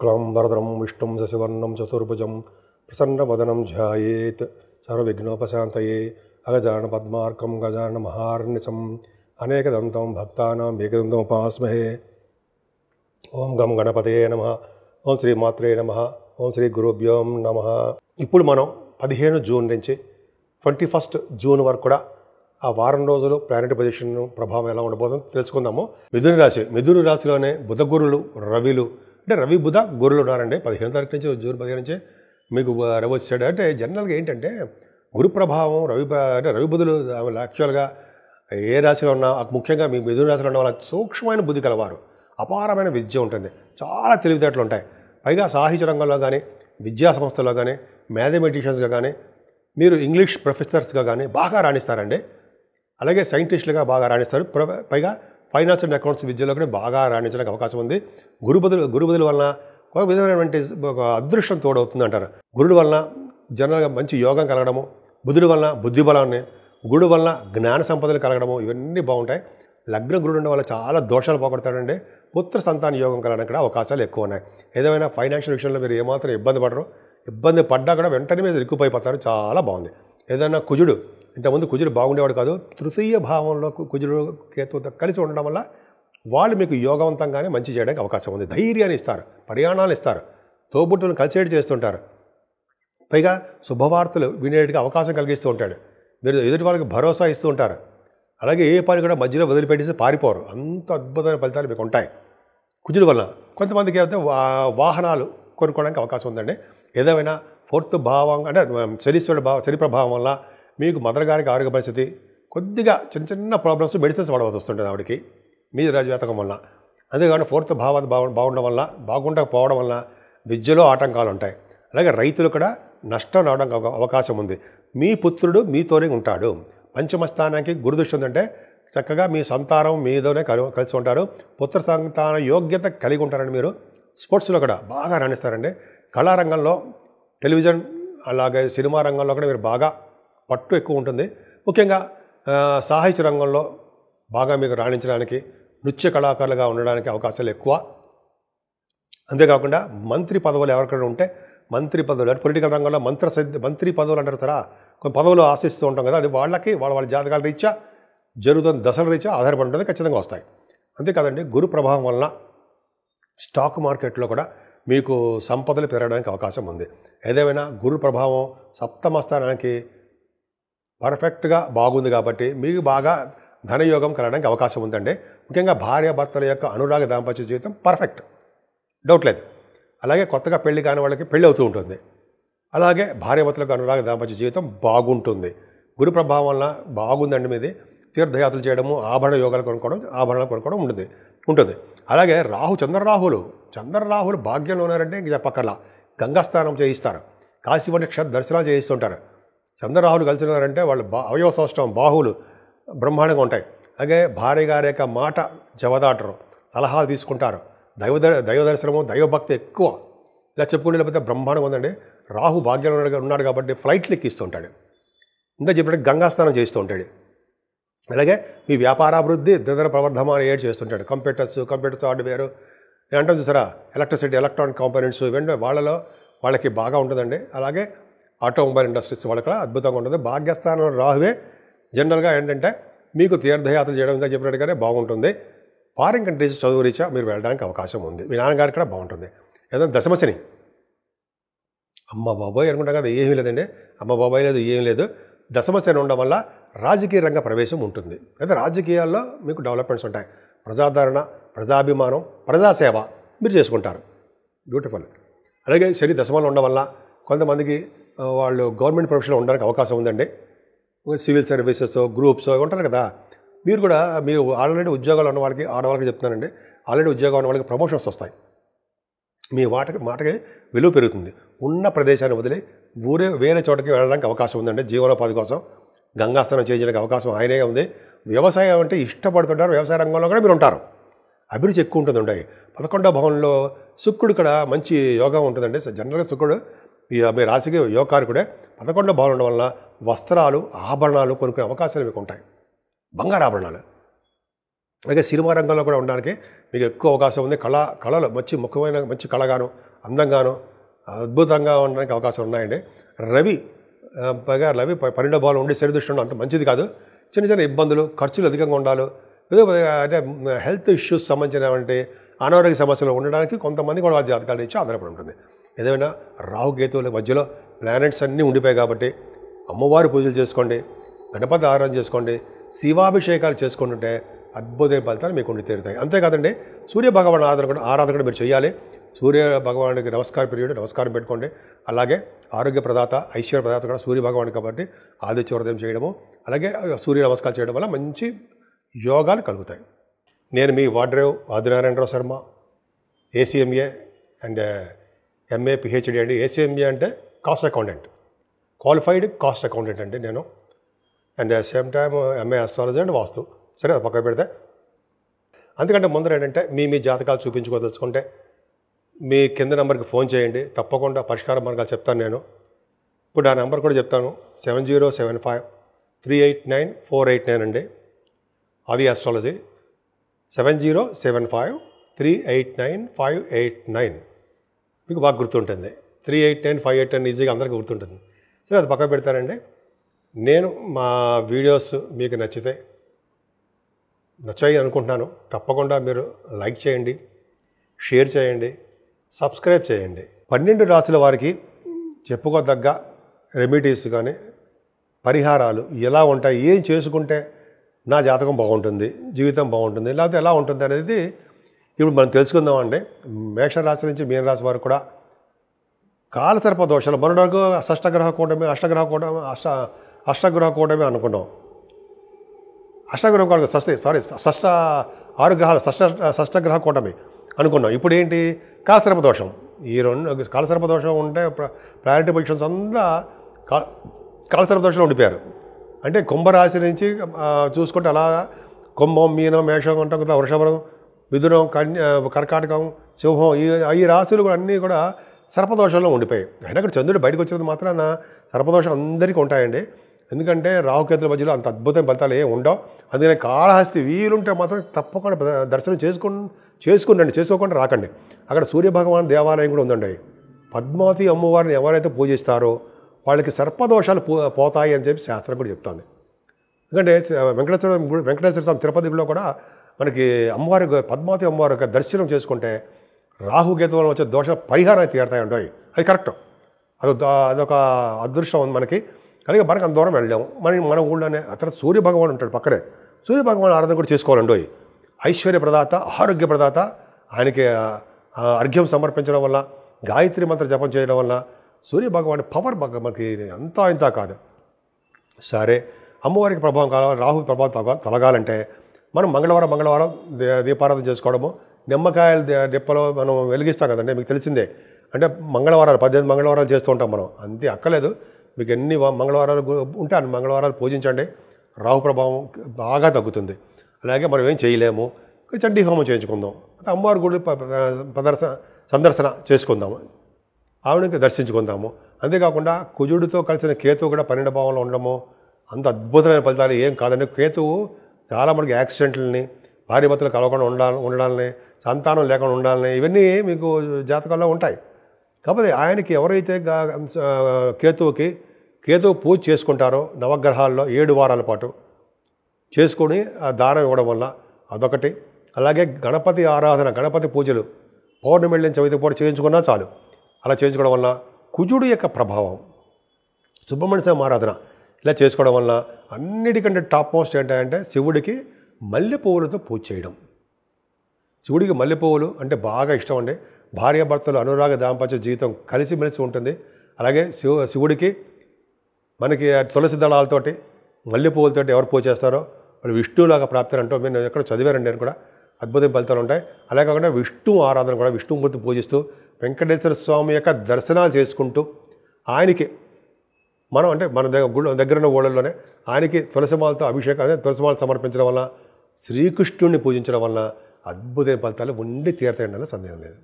శుక్లాంబరధరం విష్ణుం శశివర్ణం చతుర్భుజం ప్రసన్నవదనం ధ్యాయేత్ సర్వవిఘ్నోపశాంతయే అగజానన పద్మార్కం గజానన మహార్నిశం అనేకదంతం భక్తానాం ఏకదంతముపాస్మహే. ఓం గం గణపతయే నమః. ఓం శ్రీ మాత్రే నమః. ఓం శ్రీ గురుభ్యో నమః. ఇప్పుడు మనం 15 జూన్ నుంచి 21 జూన్ వరకు కూడా ఆ వారం రోజులు ప్లానెట్ పొజిషన్ ప్రభావం ఎలా ఉండబోతుందో తెలుసుకుందాము. మిథున రాశిలోనే బుధ గురులు రవిలు అంటే రవి బుధ గురులు ఉన్నారండి. 15 తారీఖు నుంచి జూన్ 15 నుంచి మీకు రవి వచ్చాడు. అంటే జనరల్గా ఏంటంటే గురు ప్రభావం రవి బుధులు యాక్చువల్గా ఏ రాశిలో ఉన్నా ముఖ్యంగా మీ మిథున రాశిలో ఉన్న వాళ్ళ సూక్ష్మమైన బుద్ధి కలవారు, అపారమైన విద్య ఉంటుంది, చాలా తెలివితేటలు ఉంటాయి. పైగా సాహిత్య రంగంలో కానీ విద్యా సంస్థల్లో కానీ మ్యాథమెటిషియన్స్గా కానీ మీరు ఇంగ్లీష్ ప్రొఫెసర్స్గా కానీ బాగా రాణిస్తారండి. అలాగే సైంటిస్టులుగా బాగా రాణిస్తారు. పైగా ఫైనాన్స్ అండ్ అకౌంట్స్ విద్యలో కూడా బాగా రాణించడానికి అవకాశం ఉంది. గురుబుధుల వలన ఒక విధమైనటువంటి ఒక అదృష్టం తోడవుతుంది అంటారు. గురుడు వలన జనరల్గా మంచి యోగం కలగడము, బుధుడి వలన బుద్ధిబలాన్ని, గురుడు వలన జ్ఞాన సంపదలు కలగడము, ఇవన్నీ బాగుంటాయి. లగ్న గురుడు ఉండడం వల్ల చాలా దోషాలు పోగొడతాడండి. పుత్ర సంతాన యోగం కలగడానికి కూడా అవకాశాలు ఎక్కువ ఉన్నాయి. ఏదైనా ఫైనాన్షియల్ విషయంలో మీరు ఏమాత్రం ఇబ్బంది పడరు. ఇబ్బంది పడ్డా కూడా వెంటనే మీరు ఇరుక్కుపోయిపోతారు. చాలా బాగుంది. ఏదైనా కుజుడు, ఇంతకుముందు కుజుడు బాగుండేవాడు కాదు. తృతీయ భావంలో కుజుడు కేతువుతో కలిసి ఉండడం వల్ల వాళ్ళు మీకు యోగవంతంగానే మంచి చేయడానికి అవకాశం ఉంది. ధైర్యాన్ని ఇస్తారు, ప్రయాణాలు ఇస్తారు, తోబుట్టులను కలిసేటి చేస్తుంటారు. పైగా శుభవార్తలు వినేటికి అవకాశం కలిగిస్తూ ఉంటాడు. మీరు ఎదుటి వాళ్ళకి భరోసా ఇస్తూ ఉంటారు. అలాగే ఏ పని కూడా మధ్యలో వదిలిపెట్టేసి పారిపోరు. అంత అద్భుతమైన ఫలితాలు మీకు ఉంటాయి కుజుడు వల్ల. కొంతమందికి అయితే వాహనాలు కొనుక్కోవడానికి అవకాశం ఉందండి. ఏదేమైనా 4th భావం అంటే శని ప్రభావం వల్ల మీకు మదర్ గారికి ఆరోగ్య పరిస్థితి కొద్దిగా చిన్న చిన్న ప్రాబ్లమ్స్, మెడిసిన్స్ వాడవలసి వస్తుంటుంది ఆవిడకి మీ రాజజాతకం వల్ల. అంతేకాకుండా 4th భావం బాగుండడం వల్ల, బాగుండకపోవడం వల్ల విద్యలో ఆటంకాలు ఉంటాయి. అలాగే రైతులు కూడా నష్టం రావడానికి అవకాశం ఉంది. మీ పుత్రుడు మీతోనే ఉంటాడు. పంచమ స్థానానికి గురుదృష్టి ఉందంటే చక్కగా మీ సంతానం మీతోనే కలిసి ఉంటారు. పుత్ర సంతాన యోగ్యత కలిగి ఉంటారండి. మీరు స్పోర్ట్స్లో కూడా బాగా రాణిస్తారండి. కళారంగంలో, టెలివిజన్ అలాగే సినిమా రంగంలో కూడా మీరు బాగా పట్టు ఎక్కువ ఉంటుంది. ముఖ్యంగా సాహిత్య రంగంలో బాగా మీకు రాణించడానికి, నృత్య కళాకారులుగా ఉండడానికి అవకాశాలు ఎక్కువ. అంతేకాకుండా మంత్రి పదవులు ఎవరికైనా ఉంటే మంత్రి పదవులు అంటే పొలిటికల్ రంగంలో మంత్రి పదవులు అంటారు కదా, కొన్ని పదవులు ఆశిస్తూ ఉంటాం కదా, అది వాళ్ళకి వాళ్ళ జాతకాల రీత్యా జరుగుతుంది, దశల రీత్యా ఆధారపడి ఉంటుంది, ఖచ్చితంగా వస్తాయి. అంతేకాదండి గురు ప్రభావం వలన స్టాక్ మార్కెట్లో కూడా మీకు సంపదలు పెరగడానికి అవకాశం ఉంది. ఏదేమైనా గురు ప్రభావం 7వ స్థానానికి పర్ఫెక్ట్గా బాగుంది కాబట్టి మీకు బాగా ధనయోగం కలగడానికి అవకాశం ఉందండి. ముఖ్యంగా భార్యాభర్తల యొక్క అనురాగ దాంపత్య జీవితం పర్ఫెక్ట్, డౌట్ లేదు. అలాగే కొత్తగా పెళ్లి కాని వాళ్ళకి పెళ్ళి అవుతూ ఉంటుంది. అలాగే భార్యాభర్తలకు అనురాగ దాంపత్య జీవితం బాగుంటుంది. గురు ప్రభావం వల్ల బాగుందండి. మీది తీర్థయాత్రలు చేయడము, ఆభరణాలు కొనుక్కోవడం ఉంటుంది. అలాగే చంద్రరాహులు భాగ్యంలో ఉన్నారంటే ఇంక చెప్పక్కర్లా. గంగాస్నానం చేయిస్తారు, కాశీ వంటి దర్శనాలు చేయిస్తుంటారు. చంద్రరాహులు కలిసి ఉన్నారంటే వాళ్ళు అవయవ సౌష్టం, బాహువులు బ్రహ్మాండంగా ఉంటాయి. అలాగే భార్య గారి యొక్క మాట జవదాటరు, సలహాలు తీసుకుంటారు. దైవ దర్శనము, దైవభక్తి ఎక్కువ. ఇలా చెప్పుకునే లేకపోతే బ్రహ్మాండంగా ఉందండి. రాహు భాగ్యంలో ఉన్నాడు కాబట్టి ఫ్లైట్లు ఎక్కిస్తుంటాడు. ఇంకా చెప్పినట్టు గంగాస్నానం చేస్తూ ఉంటాడు. అలాగే మీ వ్యాపారాభివృద్ధి దినదిన ప్రవర్ధమాన ఏడు చేస్తుంటాడు. కంప్యూటర్స్ హార్డ్వేర్ అంటాం చూసారా, ఎలక్ట్రిసిటీ, ఎలక్ట్రానిక్ కాంపోనెంట్స్ ఇవన్నీ వాళ్ళకి బాగా ఉంటుందండి. అలాగే ఆటోమొబైల్ ఇండస్ట్రీస్ వాళ్ళకి అద్భుతంగా ఉంటుంది. భాగ్యస్థానంలో రాహువే జనరల్గా ఏంటంటే మీకు తీర్థయాత్రలు చేయడం ఇంకా చెప్పినట్టుగానే బాగుంటుంది. ఫారిన్ కంట్రీస్ చదువు రీత్యా మీరు వెళ్ళడానికి అవకాశం ఉంది. మీ నాన్నగారికి కూడా బాగుంటుంది. ఏదైనా దశమశని అమ్మ బాబోయ్ అనుకుంటాం కదా, ఏమీ లేదండి. అమ్మ బాబాయ్ లేదు, ఏం లేదు. దశమశని ఉండడం వల్ల రాజకీయ రంగ ప్రవేశం ఉంటుంది. అయితే రాజకీయాల్లో మీకు డెవలప్మెంట్స్ ఉంటాయి. ప్రజాదరణ, ప్రజాభిమానం, ప్రజాసేవ మీరు చేసుకుంటారు. బ్యూటిఫుల్. అలాగే శని దశమంలో ఉండడం వల్ల కొంతమందికి వాళ్ళు గవర్నమెంట్ ప్రొఫెషన్లో ఉండడానికి అవకాశం ఉందండి. సివిల్ సర్వీసెస్, గ్రూప్స్ ఉంటారు కదా. మీరు ఆల్రెడీ ఉద్యోగాలు ఉన్న వాళ్ళకి, ఆడవాళ్ళకి చెప్తున్నానండి, ఆల్రెడీ ఉద్యోగాలు ఉన్న వాళ్ళకి ప్రమోషన్స్ వస్తాయి. మీ మాటకి విలువ పెరుగుతుంది. ఉన్న ప్రదేశాన్ని వదిలి వేరే చోటకి వెళ్ళడానికి అవకాశం ఉందండి. జీవనోపాధి కోసం గంగాస్నానం చేయడానికి అవకాశం ఆయనే ఉంది. వ్యవసాయం అంటే ఇష్టపడుతుంటారు. వ్యవసాయ రంగంలో కూడా మీరు ఉంటారు. అభిరుచి ఎక్కువ ఉంటుంది. 11వ భవనంలో శుక్రుడు కూడా మంచి యోగం ఉంటుందండి. జనరల్గా శుక్రుడు మీ రాశికి యోగకారకుడే. 11వ భవనం ఉండడం వల్ల వస్త్రాలు, ఆభరణాలు కొనుక్కునే అవకాశాలు మీకు ఉంటాయి. బంగారు ఆభరణాలు అలాగే సినిమా రంగంలో కూడా ఉండడానికి మీకు ఎక్కువ అవకాశం ఉంది. కళలు మంచి కళగాను, అందంగాను, అద్భుతంగా ఉండడానికి అవకాశం ఉన్నాయండి. రవి 12వ భావం ఉండి శరీరదృష్టి ఉండడం అంత మంచిది కాదు. చిన్న ఇబ్బందులు, ఖర్చులు అధికంగా ఉండాలి. ఏదో అంటే హెల్త్ ఇష్యూస్ సంబంధించినటువంటి అనారోగ్య సమస్యలు ఉండడానికి కొంతమంది కూడా వాళ్ళ జాతకాలు ఇచ్చి ఆధారపడి ఉంటుంది. ఏదైనా రాహుకేతువుల మధ్యలో ప్లానెట్స్ అన్నీ ఉండిపోయాయి కాబట్టి అమ్మవారి పూజలు చేసుకోండి, గణపతి ఆరాధన చేసుకోండి, శివాభిషేకాలు చేసుకుంటుంటే అద్భుతమైన ఫలితాలు మీకు ఉండి తీరుతాయి. అంతేకాదండి, సూర్య భగవాన్ ఆరాధన కూడా మీరు చేయాలి. సూర్య భగవానుడికి నమస్కారం పెట్టుకోండి. అలాగే ఆరోగ్య ప్రదాత, ఐశ్వర్య ప్రదాత కూడా సూర్య భగవానుడు కాబట్టి ఆదిత్య హృదయం చేయడము, అలాగే సూర్య నమస్కారం చేయడం వల్ల మంచి యోగాలు కలుగుతాయి. నేను మీ Vadrevu Adinarayana Rao Sharma, ACMA and MA PhD అండి. ACMA అంటే cost accountant, qualified cost accountant అండి నేను. And same time MA astrology and vastu. సరే, అది పక్కన పెడితే అందుకంటే ముందర ఏంటంటే మీ జాతకాలు చూపించుకోదలుచుకుంటే మీ కింద నెంబర్కి ఫోన్ చేయండి. తప్పకుండా పరిష్కార మార్గాలు చెప్తాను నేను. ఇప్పుడు ఆ నెంబర్ కూడా చెప్తాను, 7075389489 అండి. అది అస్ట్రాలజీ 7075389589. మీకు బాగా గుర్తుంటుంది. 389589 ఈజీగా అందరికీ గుర్తుంటుంది. సరే, అది పక్కన పెడతానండి. నేను మా వీడియోస్ మీకు నచ్చాయి అనుకుంటున్నాను. తప్పకుండా మీరు లైక్ చేయండి, షేర్ చేయండి, సబ్స్క్రైబ్ చేయండి. 12 రాశుల వారికి చెప్పుకోదగ్గ రెమెడీస్ కానీ పరిహారాలు ఎలా ఉంటాయి, ఏం చేసుకుంటే నా జాతకం బాగుంటుంది, జీవితం బాగుంటుంది, లేకపోతే ఎలా ఉంటుంది అనేది ఇప్పుడు మనం తెలుసుకుందామండి. మేషరాశి నుంచి మీనరాశి వారు కూడా కాలసర్ప దోషాలు, మనకు అష్టగ్రహ కూటమి అనుకున్నాం. అష్టగ్రహం కూటమి షష్టగ్రహ కూటమి అనుకున్నాం. ఇప్పుడు ఏంటి, కాలసర్ప దోషం. ఈ 2 కాలసర్ప దోషం ఉంటే ప్రయారిటీ పొజిషన్స్ అంతా కాలసర్ప దోషంలో ఉండిపోయారు. అంటే కుంభరాశి నుంచి చూసుకుంటే అలాగా కుంభం, మీనం, మేషం ఉంటాం కదా, వృషభం, మిథునం, కర్కాటకం, సింహం, ఈ రాశులు కూడా అన్నీ కూడా సర్పదోషంలో ఉండిపోయాయి. అయినా కూడా చంద్రుడు బయటకు వచ్చినందుకు మాత్రాన సర్పదోషం అందరికీ ఉంటాయండి. ఎందుకంటే రాహుకేతుల మధ్యలో అంత అద్భుతమైన ఫలితాలు ఏమి ఉండవు. అందుకని కాళహస్తి వీలుంటే మాత్రం తప్పకుండా దర్శనం చేసుకునండి, చేసుకోకుండా రాకండి. అక్కడ సూర్యభగవాన్ దేవాలయం కూడా ఉందండి. పద్మావతి అమ్మవారిని ఎవరైతే పూజిస్తారో వాళ్ళకి సర్పదోషాలు పోతాయి అని చెప్పి శాస్త్రం కూడా చెప్తుంది. ఎందుకంటే వెంకటేశ్వర స్వామి తిరుపతిలో కూడా మనకి అమ్మవారి పద్మావతి అమ్మవారి యొక్క దర్శనం చేసుకుంటే రాహుకేతువుల వచ్చే దోష పరిహారం తీరుతాయండి. అది కరెక్ట్. అదొక అదృష్టం ఉంది మనకి. అలాగే మనకు అంత దూరం వెళ్ళాము. మన ఊళ్ళోనే అతను సూర్యభగవాన్ ఉంటాడు పక్కనే. సూర్యభగవాన్ ఆరాధన కూడా చేసుకోవాలండి. ఐశ్వర్య ప్రదాత, ఆరోగ్య ప్రదాత. ఆయనకి అర్ఘ్యం సమర్పించడం వల్ల, గాయత్రి మంత్ర జపం చేయడం వల్ల సూర్యభగవాన్ పవర్ మనకి అంతా ఇంత కాదు. సరే, అమ్మవారికి ప్రభావం కావాలి, రాహు ప్రభావం తొలగాలంటే మనం మంగళవారం దీపారాధన చేసుకోవడము, నిమ్మకాయల డిప్పలో మనం వెలిగిస్తాం కదండి, మీకు తెలిసిందే. అంటే 18 మంగళవారాలు చేస్తూ ఉంటాం మనం. అంతే, అక్కలేదు. మీకు ఎన్ని మంగళవారాలు ఉంటే అన్ని మంగళవారాలు పూజించండి, రాహు ప్రభావం బాగా తగ్గుతుంది. అలాగే మనం ఏం చేయలేము, చండీ హోమం చేయించుకుందాం, అమ్మవారి గుడి సందర్శన చేసుకుందాము, ఆవిడకి దర్శించుకుందాము. అంతేకాకుండా కుజుడితో కలిసిన కేతువు కూడా 12 భావంలో ఉండడము అంత అద్భుతమైన ఫలితాలు ఏం కాదండి. కేతువు చాలా మనకి యాక్సిడెంట్లని, భార్యాభర్తలు కలవకుండా ఉండాలని, సంతానం లేకుండా ఉండాలని, ఇవన్నీ మీకు జాతకాల్లో ఉంటాయి. కాకపోతే ఆయనకి ఎవరైతే కేతువు పూజ చేసుకుంటారో నవగ్రహాల్లో 7 వారాల పాటు చేసుకొని ఆ దానం ఇవ్వడం వల్ల అదొకటి. అలాగే గణపతి ఆరాధన, గణపతి పూజలు పౌర్ణమి వెళ్ళిన చవితి పూట చేయించుకున్నా చాలు. అలా చేయించుకోవడం వల్ల కుజుడు యొక్క ప్రభావం, సుబ్రహ్మణ్య స్వామి ఆరాధన ఇలా చేసుకోవడం వల్ల అన్నిటికంటే టాప్ మోస్ట్ ఏంటంటే శివుడికి మల్లెపువ్వులతో పూజ చేయడం. శివుడికి మల్లెపువ్వులు అంటే బాగా ఇష్టం అండి. భార్యాభర్తలు అనురాగ దాంపత్య జీవితం కలిసిమెలిసి ఉంటుంది. అలాగే శివుడికి మనకి తులసి దళాలతోటి మల్లెపువ్వులతోటి ఎవరు పూజ చేస్తారో వాళ్ళు విష్ణువులాగా ప్రాప్తి అంటూ నేను ఎక్కడ చదివారండి. నేను కూడా అద్భుతమైన ఫలితాలు ఉంటాయి. అలాగే కాకుండా విష్ణు ఆరాధన కూడా విష్ణుమూర్తి పూజిస్తూ వెంకటేశ్వర స్వామి యొక్క దర్శనాలు చేసుకుంటూ ఆయనకి మనం అంటే మన దగ్గర ఉన్న ఊళ్ళల్లోనే ఆయనకి తులసిమాలతో అభిషేకం, అదే తులసిమాల సమర్పించడం వల్ల, శ్రీకృష్ణుడిని పూజించడం వల్ల అద్భుతమైన ఫలితాలు ఉండి తీరతాయండి, సందేహం లేదు.